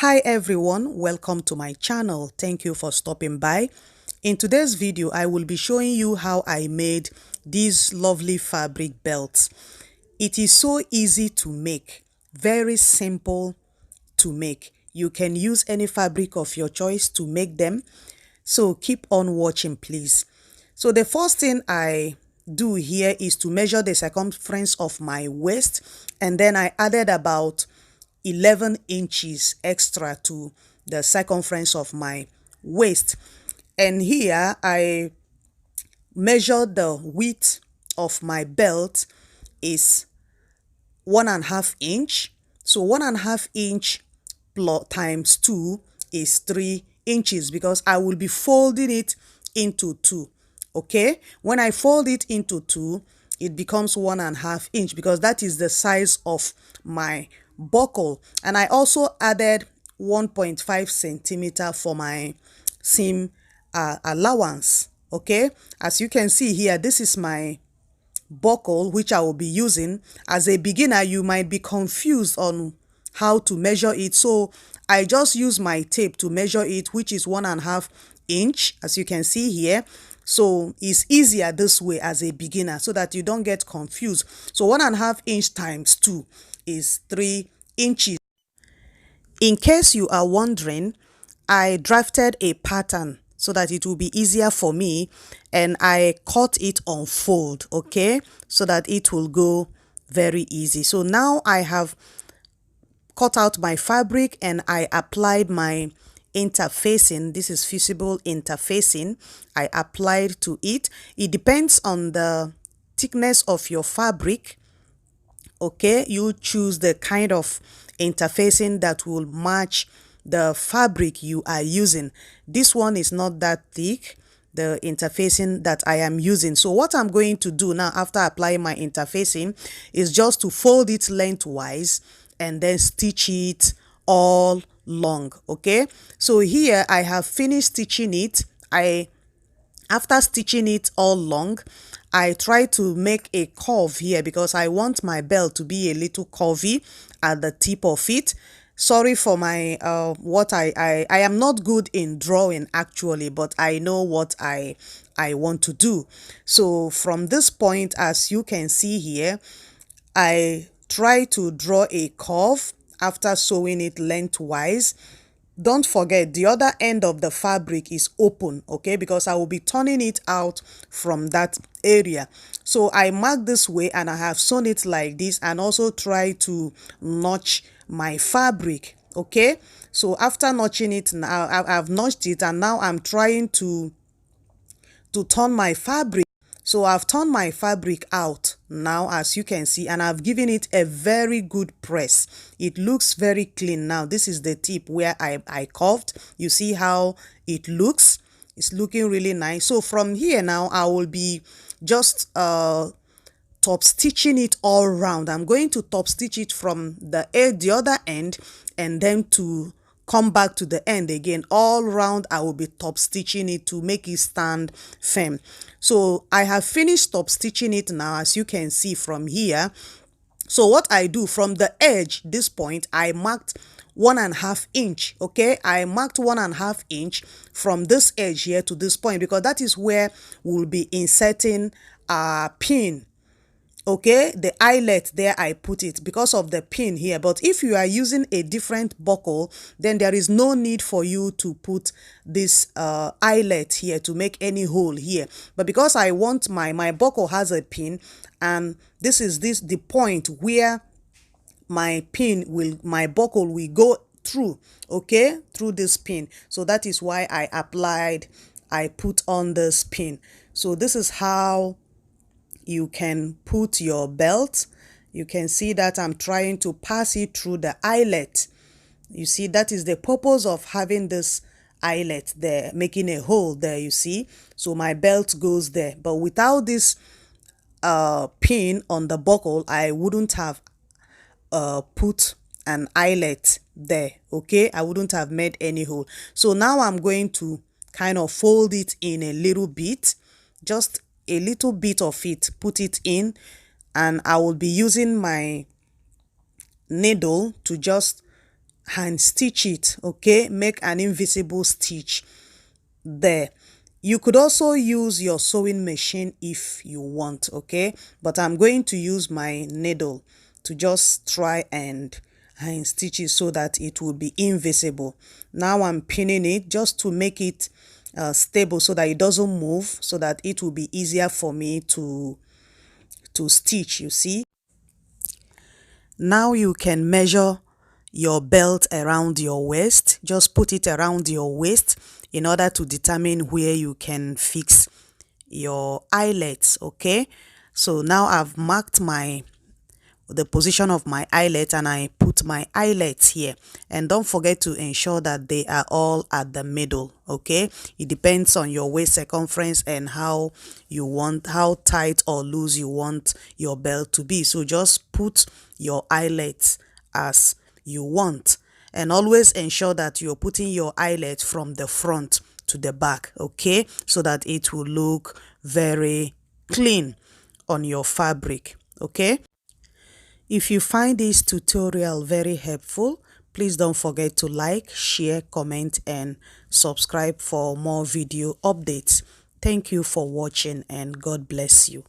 Hi everyone, welcome to my channel. Thank you for stopping by. In today's video, I will be showing you how I made these lovely fabric belts. It is so easy to make, very simple to make. You can use any fabric of your choice to make them. So keep on watching, please. So the first thing I do here is to measure the circumference of my waist, and then I added about 11 inches extra to the circumference of my waist. And here I measured the width of my belt is 1.5 inch. So 1.5 inch plus times 2 is 3 inches because I will be folding it into 2. Okay, when I fold it into 2, it becomes 1.5 inch because that is the size of my buckle. And I also added 1.5 centimeter for my seam allowance. Okay, as you can see here, this is my buckle which I will be using. As a beginner, you might be confused on how to measure it, so I just use my tape to measure it, which is 1.5 inch, as you can see here. So it's easier this way as a beginner so that you don't get confused. So 1.5 inch times 2 is 3 inches. In case you are wondering, I drafted a pattern so that it will be easier for me, and I cut it on fold, okay, so that it will go very easy. So now I have cut out my fabric and I applied my interfacing. This is fusible interfacing. I applied to it. It depends on the thickness of your fabric. Okay, you choose the kind of interfacing that will match the fabric you are using. This one is not that thick, the interfacing that I am using. So what I'm going to do now after applying my interfacing is just to fold it lengthwise and then stitch it all long. Okay, so here I have finished stitching it. After stitching it all long, I try to make a curve here because I want my belt to be a little curvy at the tip of it. Sorry for my what I am not good in drawing actually, but I know what I want to do. So from this point, as you can see here, I try to draw a curve after sewing it lengthwise. Don't forget, the other end of the fabric is open, okay, because I will be turning it out from that area. So I mark this way and I have sewn it like this, and also try to notch my fabric. Okay, so after notching it, now I've notched it, and now I'm trying to turn my fabric. So I've turned my fabric out now, as you can see, and I've given it a very good press. It looks very clean now. This is the tip where I curved. You see how it looks? It's looking really nice. So from here now, I will be just top stitching it all around. I'm going to top stitch it from the other end, and then to come back to the end again. All round I will be top stitching it to make it stand firm. So I have finished top stitching it now, as you can see from here. So what I do, from the edge, this point, I marked 1.5 inch. Okay, I marked 1.5 inch from this edge here to this point, because that is where we'll be inserting a pin. Okay, the eyelet there, I put it because of the pin here. But if you are using a different buckle, then there is no need for you to put this eyelet here to make any hole here. But because I want my buckle has a pin, and this is the point where my buckle will go through, okay, through this pin. So that is why I put on this pin. So this is how you can put your belt. You can see that I'm trying to pass it through the eyelet. You see, that is the purpose of having this eyelet there, making a hole there, you see. So my belt goes there. But without this pin on the buckle, I wouldn't have put an eyelet there, okay? I wouldn't have made any hole. So now I'm going to kind of fold it in a little bit, just a little bit of it, put it in, and I will be using my needle to just hand stitch it, okay? Make an invisible stitch there. You could also use your sewing machine if you want, okay? But I'm going to use my needle to just try and stitch it so that it will be invisible. Now I'm pinning it just to make it stable so that it doesn't move, so that it will be easier for me to stitch, you see. Now you can measure your belt around your waist. Just put it around your waist in order to determine where you can fix your eyelets, okay? So now I've marked the position of my eyelet, and I put my eyelets here. And don't forget to ensure that they are all at the middle, okay? It depends on your waist circumference and how tight or loose you want your belt to be. So just put your eyelets as you want, and always ensure that you're putting your eyelet from the front to the back, okay? So that it will look very clean on your fabric, okay? If you find this tutorial very helpful, please don't forget to like, share, comment, and subscribe for more video updates. Thank you for watching, and God bless you.